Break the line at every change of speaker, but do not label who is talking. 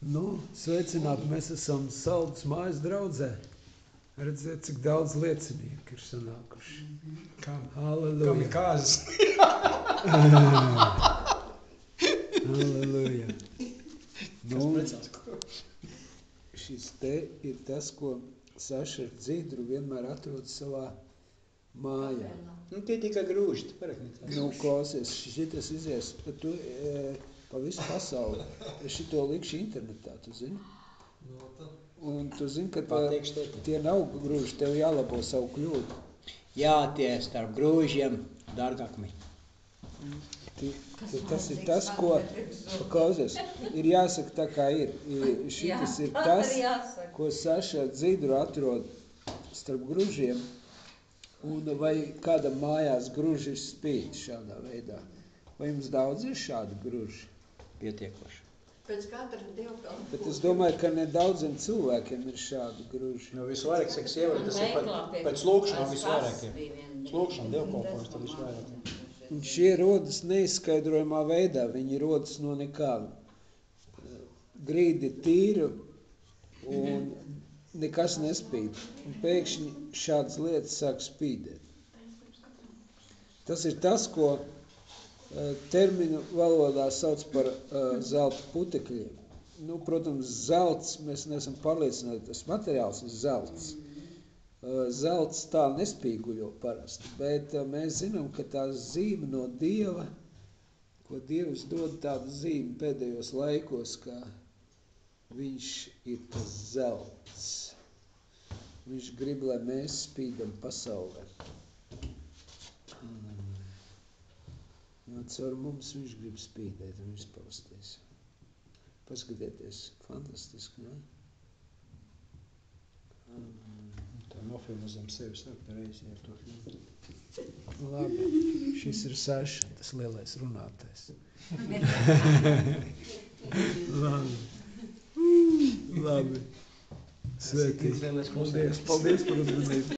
Nu, sveicināti, mēs esam Saldus mājas draudzē. Redziet, cik daudz liecinieku ir sanākuši. Halleluja.
Kamikāzes.
Halleluja. Nu,
Kas
šis te ir tas, ko Saša ar Dzidru vienmēr atrod savā mājā.
Nu, tie tikai grūži, tu parāk nekā.
Nu, klausies, šitas izies, tu pa visu pasauli. Es šito likšu internetā, tu zini? Un tu zini, ka tie nav grūži, tev jālabo savu kļūdu.
Jā, tie starp grūžiem dārgākmi.
Tas ir tas, ko, klausies, ir jāsaka tā kā ir. Šitas ir tas, ko Saša ar Dzidru atrod starp grūžiem. Un vai kādam mājās gruži ir spīti šādā veidā? Vai jums daudz ir šādi gruži?
Pietiekoši.
Pēc katra dievkalpojuma.
Bet es domāju, ka nedaudziem cilvēkiem ir šādi gruži.
Nu, visvairāk, saka sieva, tas ir pēc lūkšanām visvairākiem. Lūkšanām, dievkalpojums, tad visvairākiem.
Un šie rodas neizskaidrojumā veidā. Viņi rodas no nekā. Grīdi tīru un nekas nespīd. Un pēkšņi šādas lietas sāk spīdēt. Tas ir tas, ko terminu valodā sauc par zelta putekļiem. Nu, protams, zelts, mēs neesam pārliecināti, tas materiāls ir zelts. Zelts tā nespīguļo parasti, bet mēs zinām, ka tā zīme no Dieva, ko Dievs dod tādu zīmi pēdējos laikos, ka viņš ir tas zelts. Viņš grib, lai mēs spīdam pasaulē. Caur mums viņš grib spīdēt un izpausties. Paskatieties, fantastiski, ne?
Tā nofilma zem sevis ar pareizi ar to filmu.
Labi, šis ir Saša, tas lielais runātais. Labi. Sveiki.
Lielais
Paldies par uzmanību.